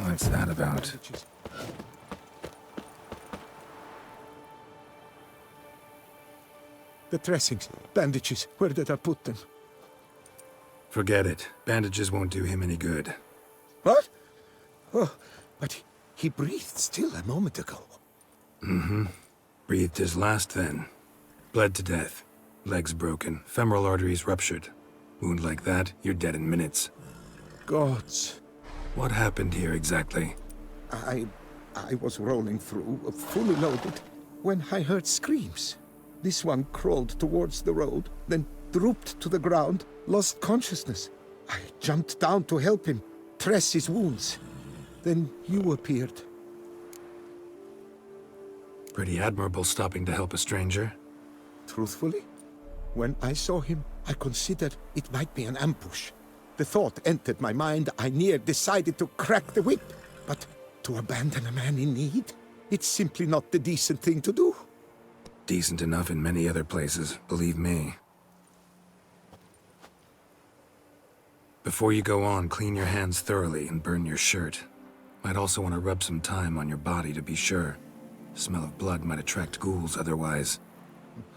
What's that about? Bandages. The dressings, bandages, where did I put them? Forget it. Bandages won't do him any good. What? Oh, but he breathed still a moment ago. Mm-hmm. Breathed his last then. Bled to death. Legs broken. Femoral arteries ruptured. Wound like that, you're dead in minutes. Gods. What happened here exactly? I was rolling through, fully loaded, when I heard screams. This one crawled towards the road, then drooped to the ground, lost consciousness. I jumped down to help him, dress his wounds. Then you appeared. Pretty admirable stopping to help a stranger. Truthfully, when I saw him, I considered it might be an ambush. The thought entered my mind, I near decided to crack the whip. But to abandon a man in need? It's simply not the decent thing to do. Decent enough in many other places, believe me. Before you go on, clean your hands thoroughly and burn your shirt. Might also want to rub some thyme on your body to be sure. Smell of blood might attract ghouls otherwise.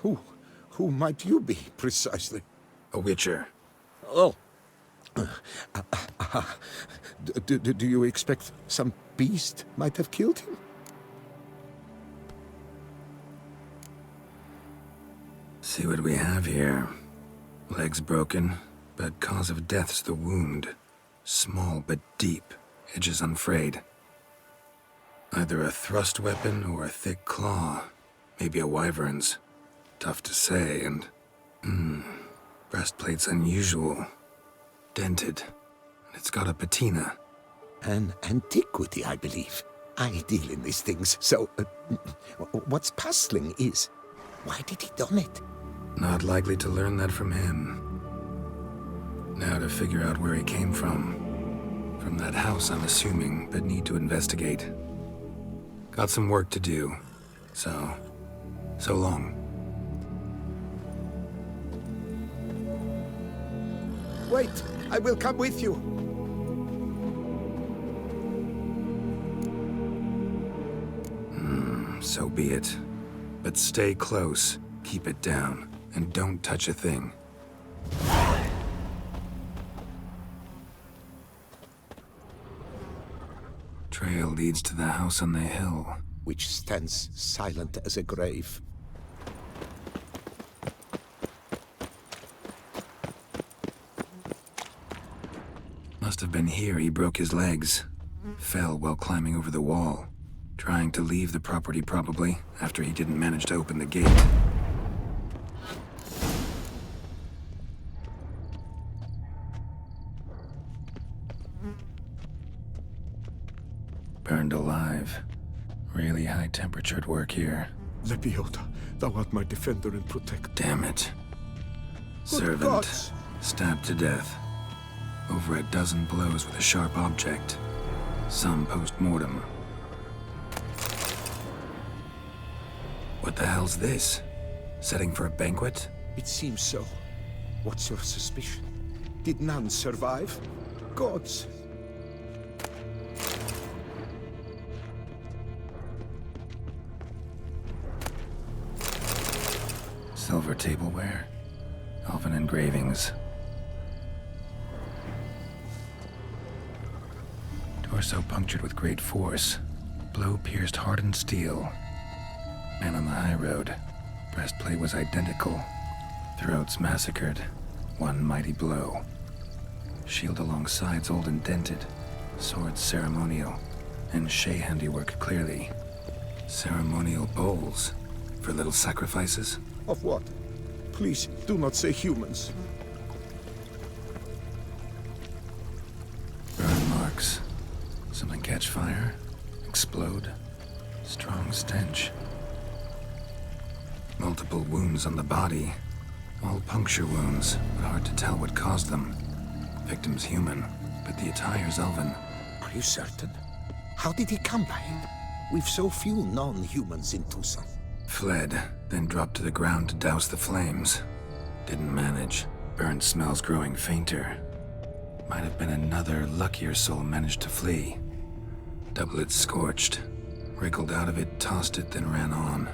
Who might you be, precisely? A witcher. Oh. Do you expect some beast might have killed him? See what we have here. Legs broken, but cause of death's the wound. Small but deep, edges unfrayed. Either a thrust weapon or a thick claw. Maybe a wyvern's. Tough to say, and... breastplate's unusual. Dented. And it's got a patina. An antiquity, I believe. I deal in these things, so... what's puzzling is... why did he done it? Not likely to learn that from him. Now to figure out where he came from. From that house, I'm assuming, but need to investigate. Got some work to do. So long. Wait, I will come with you. So be it. But stay close, keep it down, and don't touch a thing. Trail leads to the house on the hill. Which stands silent as a grave. Must have been here he broke his legs. Fell while climbing over the wall. Trying to leave the property probably, after he didn't manage to open the gate. Burned alive. Really high-temperatured work here. Lepiota, thou art my defender and protector. Damn it. Good Servant. gods. Stabbed to death. Over a dozen blows with a sharp object. Some post-mortem. What the hell's this? Setting for a banquet? It seems so. What's your suspicion? Did none survive? Gods. Silver tableware. Elven engravings. Torso punctured with great force. Blow pierced hardened steel. Man on the high road. Breastplate was identical. Throats massacred. One mighty blow. Shield along sides old and dented. Swords ceremonial. And Shay handiwork clearly. Ceremonial bowls. For little sacrifices? Of what? Please, do not say humans. Burn marks. Something catch fire? Explode? Strong stench. Multiple wounds on the body. All puncture wounds, but hard to tell what caused them. Victim's human, but the attire's elven. Are you certain? How did he come by it? We've so few non-humans in Tucson. Fled, then dropped to the ground to douse the flames. Didn't manage. Burnt smells growing fainter. Might have been another luckier soul managed to flee. Doublet scorched. Wriggled out of it, tossed it, then ran on.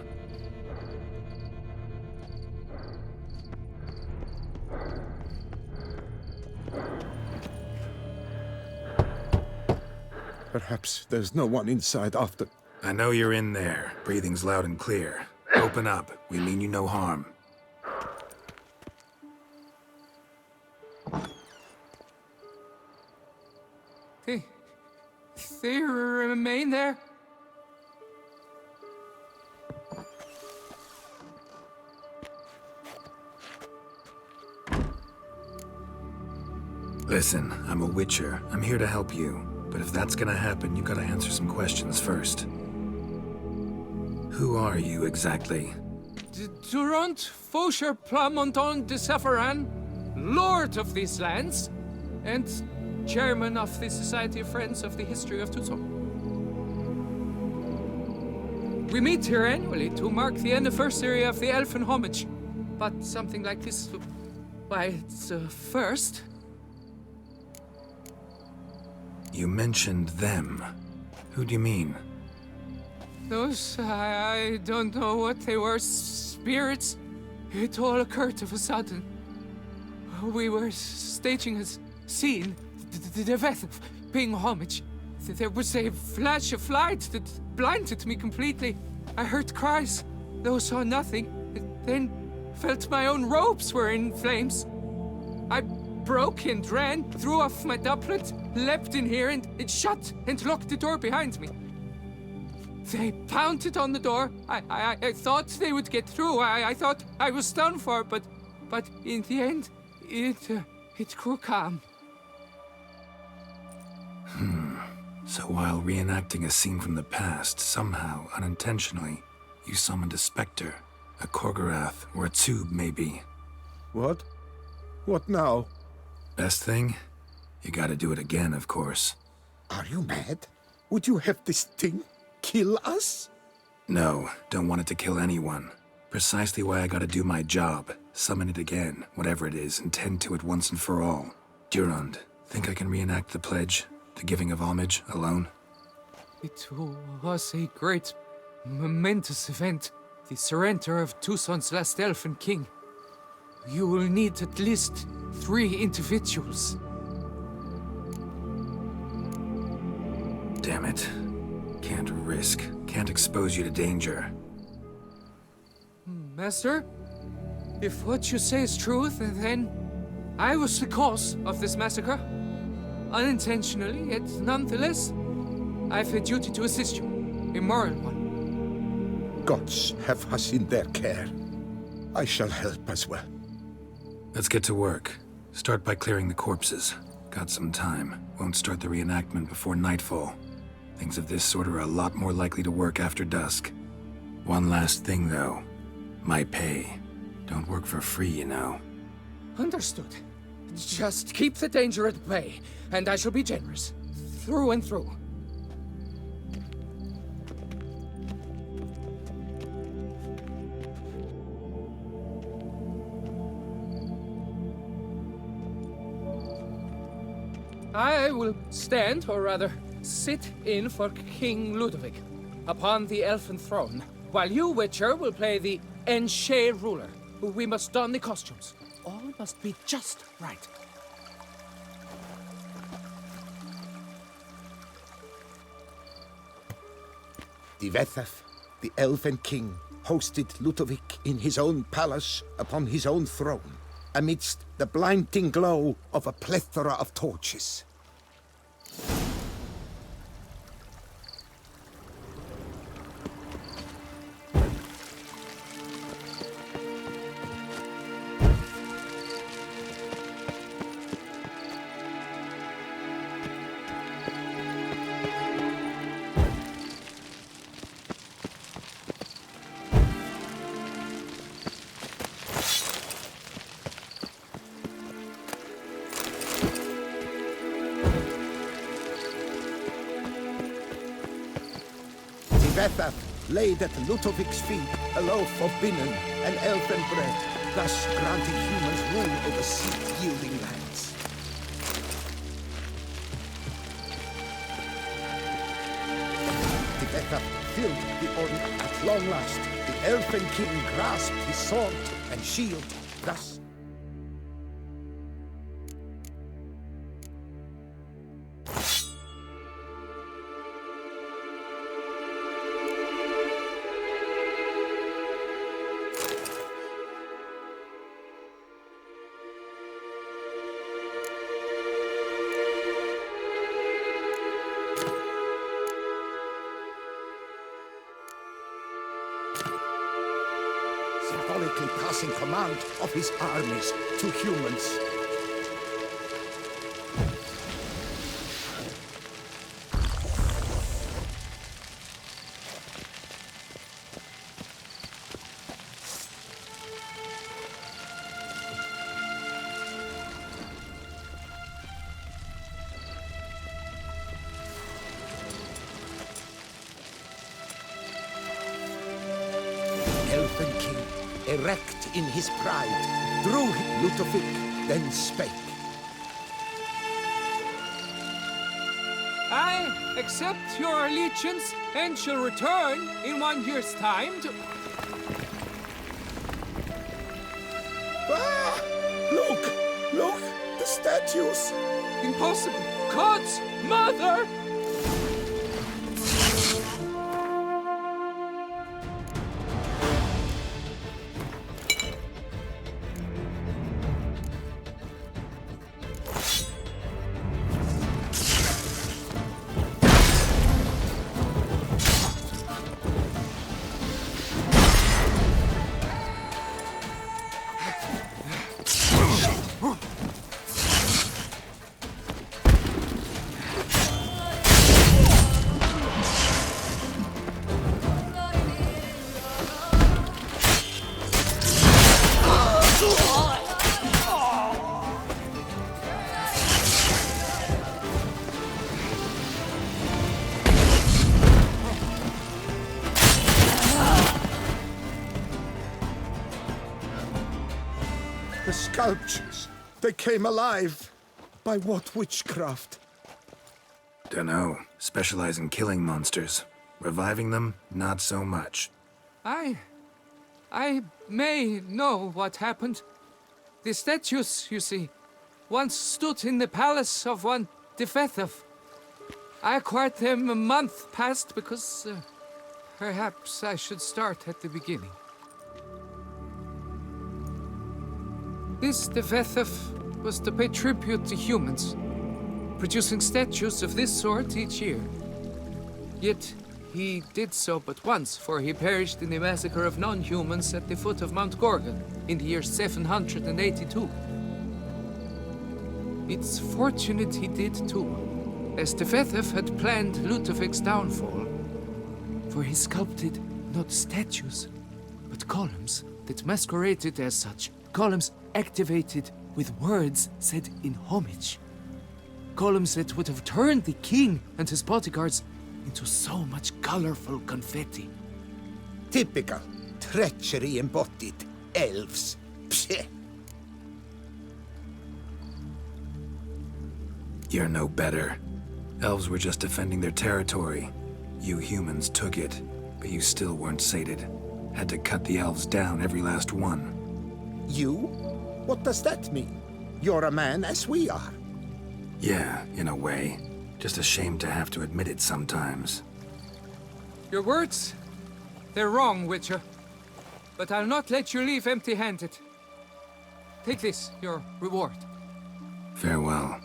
Perhaps there's no one inside after... I know you're in there. Breathing's loud and clear. Open up. We mean you no harm. They remain there? Listen, I'm a witcher. I'm here to help you. But if that's gonna happen, you gotta answer some questions first. Who are you exactly? Durant Faucher Plamonton de Safaran, Lord of these lands, and Chairman of the Society of Friends of the History of Tucson. We meet here annually to mark the anniversary of the Elfin Homage. But something like this, why, it's a first. You mentioned them. Who do you mean? Those, I don't know what they were, spirits. It all occurred of a sudden. We were staging a scene, the death of paying homage. There was a flash of light that blinded me completely. I heard cries, though saw nothing. Then felt my own robes were in flames. I broke and ran, threw off my doublet, leapt in here, and it shut and locked the door behind me. They pounded on the door. I thought they would get through. I thought I was done for, but in the end, it grew calm. So while reenacting a scene from the past, somehow, unintentionally, you summoned a specter, a Korgorath, or a tube, maybe. What? What now? Best thing? You gotta do it again, of course. Are you mad? Would you have this thing kill us? No, don't want it to kill anyone. Precisely why I gotta do my job. Summon it again, whatever it is, and tend to it once and for all. Durand, think I can reenact the pledge? The giving of homage, alone? It was a great, momentous event. The surrender of Tucson's last elfin king. You will need at least 3 individuals. Damn it. Can't risk. Can't expose you to danger. Master, if what you say is true, then I was the cause of this massacre. Unintentionally, yet nonetheless, I have a duty to assist you. A moral one. Gods have us in their care. I shall help as well. Let's get to work. Start by clearing the corpses. Got some time. Won't start the reenactment before nightfall. Things of this sort are a lot more likely to work after dusk. One last thing, though. My pay. Don't work for free, you know. Understood. Just keep the danger at bay, and I shall be generous. Through and through. I will stand, or rather, sit in for King Ludovic, upon the elfin throne, while you, Witcher, will play the Enche ruler. We must don the costumes. All must be just right. Divethaf, the Elven King, hosted Ludovic in his own palace upon his own throne, amidst the blinding glow of a plethora of torches. Divethaf laid at Ludovic's feet a loaf of binnen and elven bread, thus granting humans rule over seed-yielding lands. theft filled the order at long last. The Elfin King grasped his sword and shield, thus. Symbolically passing command of his armies to humans. Elfin King, erect in his pride, drew Ludovic, then spake. I accept your allegiance and shall return in 1 year's time to... Ah! Look! Look! The statues! Impossible! God's mother! The sculptures, they came alive. By what witchcraft? Dunno. Specialize in killing monsters. Reviving them, not so much. I may know what happened. The statues, you see, once stood in the palace of one Defethov. I acquired them a month past because perhaps I should start at the beginning. This Defethov was to pay tribute to humans, producing statues of this sort each year. Yet he did so but once, for he perished in the massacre of non-humans at the foot of Mount Gorgon in the year 782. It's fortunate he did too, as Defethov had planned Ludovic's downfall, for he sculpted not statues, but columns that masqueraded as such. Columns activated with words said in homage. Columns that would have turned the king and his bodyguards into so much colorful confetti. Typical. Treachery embodied. Elves. Pseh. You're no better. Elves were just defending their territory. You humans took it, but you still weren't sated. Had to cut the elves down, every last one. You? What does that mean? You're a man as we are. Yeah, in a way. Just ashamed to have to admit it sometimes. Your words, they're wrong, Witcher. But I'll not let you leave empty-handed. Take this, your reward. Farewell.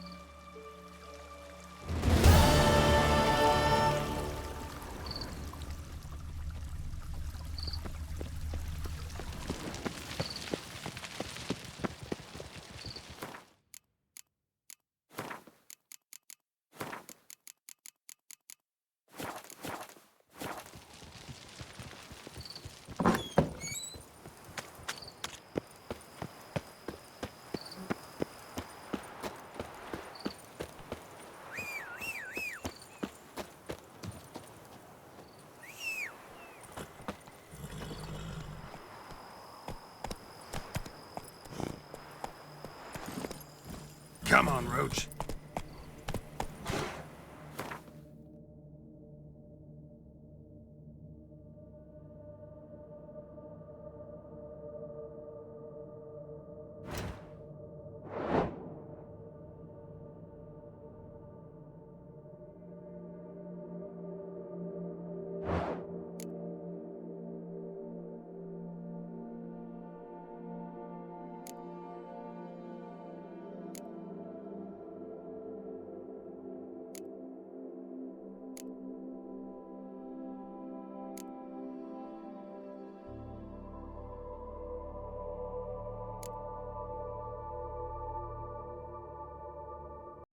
Come on, Roach.